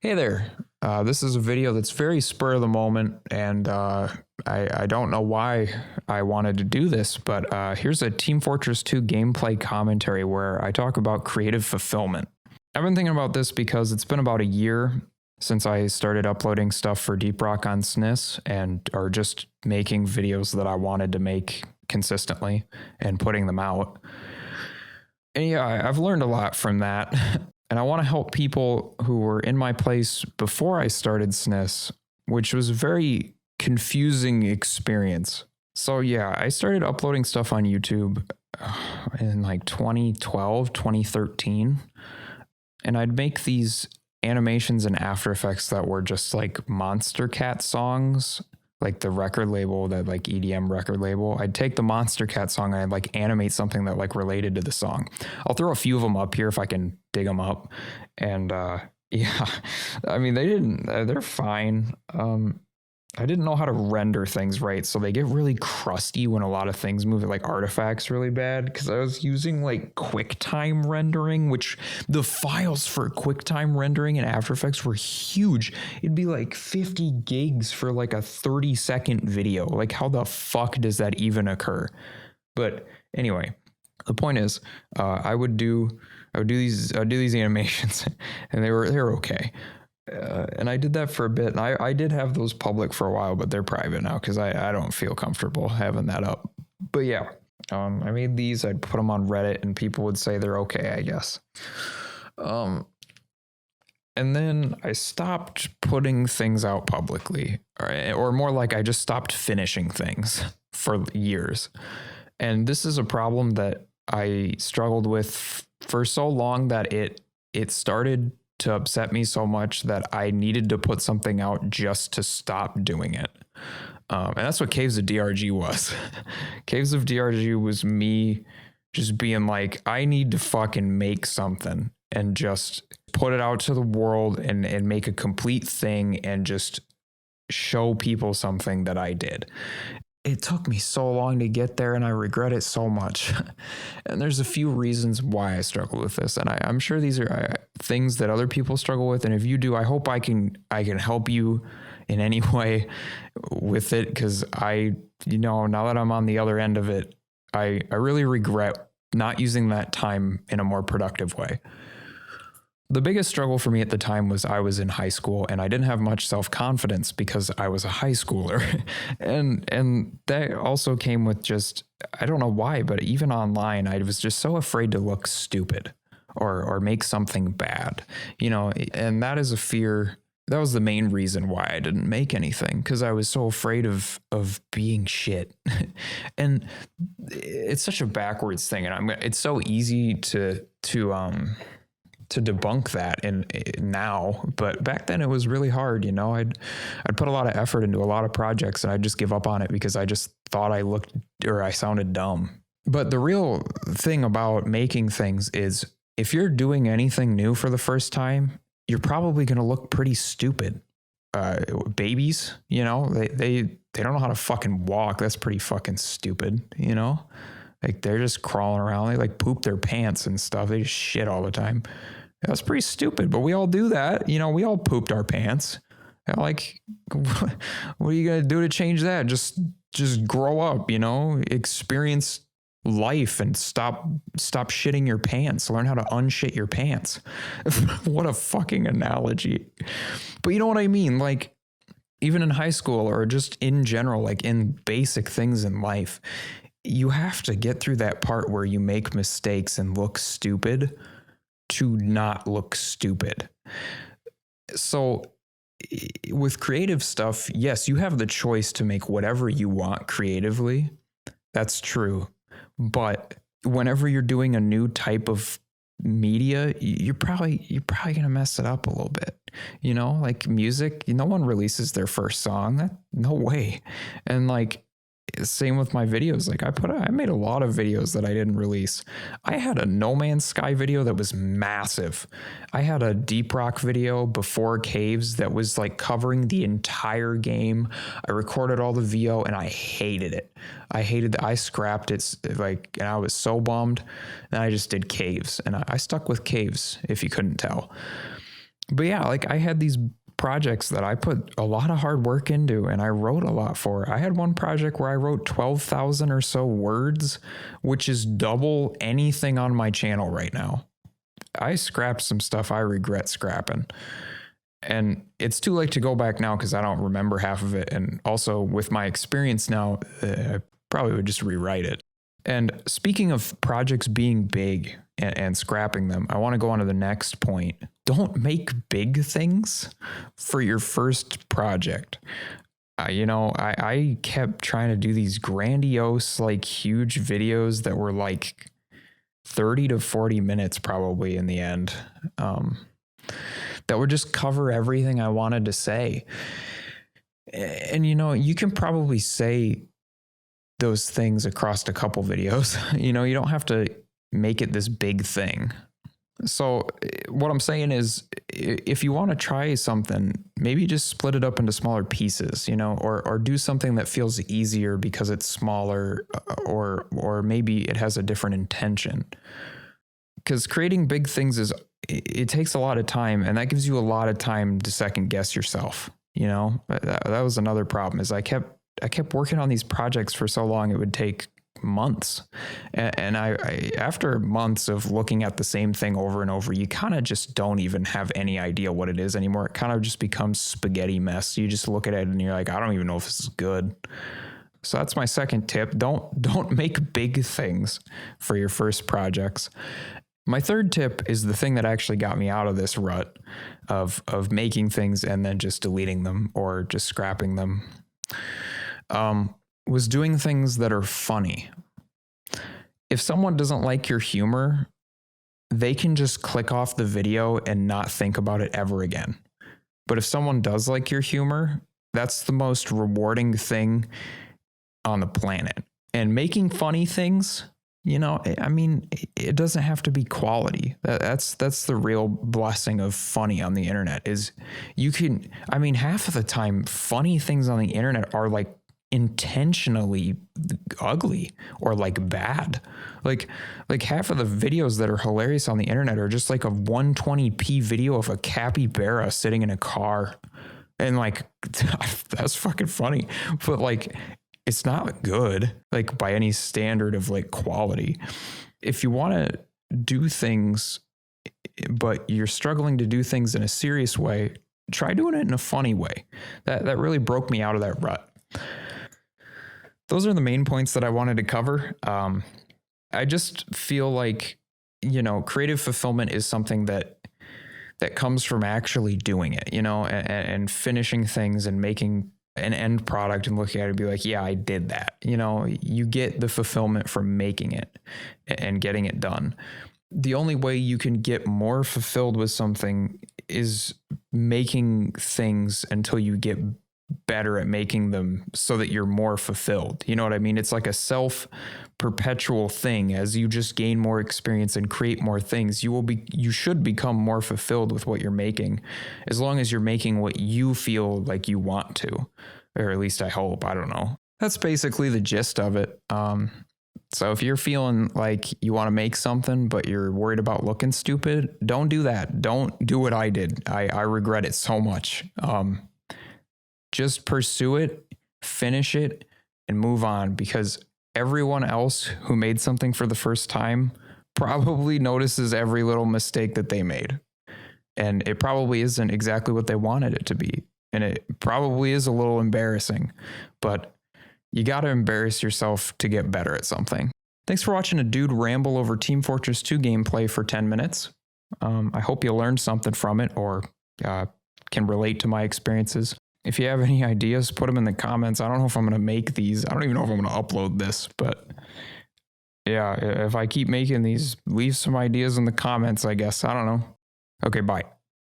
Hey there. This is a video that's very spur of the moment, and I don't know why I wanted to do this, but here's a Team Fortress 2 gameplay commentary where I talk about creative fulfillment. I've been thinking about this because it's been about a year since I started uploading stuff for Deep Rock on SNES or just making videos that I wanted to make consistently and putting them out. And yeah, I've learned a lot from that. And I want to help people who were in my place before I started SNES, which was a very confusing experience. So yeah, I started uploading stuff on YouTube in like 2012, 2013. And I'd make these animations in After Effects that were just like Monster Cat songs, like the record label, that like EDM record label. I'd take the Monster Cat song and I'd like animate something that like related to the song. I'll throw a few of them up here if I can dig them up. And yeah, I mean, they're fine. I didn't know how to render things right, so they get really crusty when a lot of things move, like artifacts really bad, because I was using like QuickTime rendering, which the files for QuickTime rendering in After Effects were huge. It'd be like 50 gigs for like a 30-second video. Like, how the fuck does that even occur? But anyway, the point is, I would do these animations, and they were okay. And I did that for a bit, and I did have those public for a while, but they're private now because I don't feel comfortable having that up. But yeah, I made these. I'd put them on Reddit, and people would say they're okay, I guess. And then I stopped putting things out publicly, or more like I just stopped finishing things for years. And this is a problem that I struggled with for so long that it started to upset me so much that I needed to put something out just to stop doing it. And that's what Caves of DRG was. Caves of DRG was me just being like, I need to fucking make something and just put it out to the world and make a complete thing and just show people something that I did. It took me so long to get there, and I regret it so much. And there's a few reasons why I struggle with this, and I'm sure these are things that other people struggle with. And if you do, I hope I can help you in any way with it, because now that I'm on the other end of it, I really regret not using that time in a more productive way. The biggest struggle for me at the time was I was in high school and I didn't have much self-confidence because I was a high schooler. and that also came with just, I don't know why, but even online, I was just so afraid to look stupid or make something bad, and that is a fear. That was the main reason why I didn't make anything, because I was so afraid of being shit. And it's such a backwards thing. And it's so easy to debunk that now, but back then it was really hard. I'd put a lot of effort into a lot of projects and I'd just give up on it because I just thought I sounded dumb. But the real thing about making things is, if you're doing anything new for the first time, you're probably going to look pretty stupid. Babies, they don't know how to fucking walk. That's pretty fucking stupid, Like, they're just crawling around. They like poop their pants and stuff. They just shit all the time. That's pretty stupid, but we all do that. We all pooped our pants. Like, what are you going to do to change that? Just grow up, experience life and stop shitting your pants. Learn how to unshit your pants. What a fucking analogy. But you know what I mean? Like, even in high school or just in general, like in basic things in life, you have to get through that part where you make mistakes and look stupid to not look stupid. So with creative stuff, yes, you have the choice to make whatever you want creatively. That's true. But whenever you're doing a new type of media, you're probably going to mess it up a little bit. Like music, no one releases their first song. No way. And like, same with my videos. Like, I made a lot of videos that I didn't release. I had a No Man's Sky video that was massive. I had a Deep Rock video before Caves that was like covering the entire game. I recorded all the VO and I hated it. I scrapped it, and I was so bummed. And I just did Caves, and I stuck with Caves, if you couldn't tell. But yeah, like I had these projects that I put a lot of hard work into and I wrote a lot for. I had one project where I wrote 12,000 or so words, which is double anything on my channel right now. I scrapped some stuff I regret scrapping. And it's too late to go back now because I don't remember half of it. And also with my experience now, I probably would just rewrite it. And speaking of projects being big and scrapping them, I want to go on to the next point. Don't make big things for your first project. I kept trying to do these grandiose, like huge videos that were like 30 to 40 minutes probably in the end, that would just cover everything I wanted to say. And, you can probably say those things across a couple videos. You don't have to make it this big thing. So what I'm saying is, if you want to try something, maybe just split it up into smaller pieces, or do something that feels easier because it's smaller, or maybe it has a different intention. Because creating big things it takes a lot of time, and that gives you a lot of time to second guess yourself. That was another problem, is I kept working on these projects for so long, it would take months. And I after months of looking at the same thing over and over, you kind of just don't even have any idea what it is anymore. It kind of just becomes spaghetti mess. You just look at it and you're like, I don't even know if this is good. So that's my second tip. Don't make big things for your first projects. My third tip is the thing that actually got me out of this rut of making things and then just deleting them or just scrapping them. Was doing things that are funny. If someone doesn't like your humor, they can just click off the video and not think about it ever again. But if someone does like your humor, that's the most rewarding thing on the planet. And making funny things, it doesn't have to be quality. That's the real blessing of funny on the internet is half of the time, funny things on the internet are like intentionally ugly or like bad. Like half of the videos that are hilarious on the internet are just like a 120p video of a capybara sitting in a car. And like, that's fucking funny. But like, it's not good, like by any standard of like quality. If you want to do things, but you're struggling to do things in a serious way, try doing it in a funny way. That really broke me out of that rut. Those are the main points that I wanted to cover. I just feel like, creative fulfillment is something that comes from actually doing it, and finishing things and making an end product and looking at it and be like, yeah, I did that. You get the fulfillment from making it and getting it done. The only way you can get more fulfilled with something is making things until you get better at making them so that you're more fulfilled. You know what I mean? It's like a self-perpetual thing. As you just gain more experience and create more things, you should become more fulfilled with what you're making, as long as you're making what you feel like you want to, or at least I hope. I don't know. That's basically the gist of it. So if you're feeling like you want to make something, but you're worried about looking stupid, don't do that. Don't do what I did. I regret it so much. Just pursue it, finish it, and move on, because everyone else who made something for the first time probably notices every little mistake that they made. And it probably isn't exactly what they wanted it to be. And it probably is a little embarrassing, but you got to embarrass yourself to get better at something. Thanks for watching a dude ramble over Team Fortress 2 gameplay for 10 minutes. I hope you learned something from it or can relate to my experiences. If you have any ideas, put them in the comments. I don't know if I'm going to make these. I don't even know if I'm going to upload this, but yeah, if I keep making these, leave some ideas in the comments, I guess. I don't know. Okay, bye.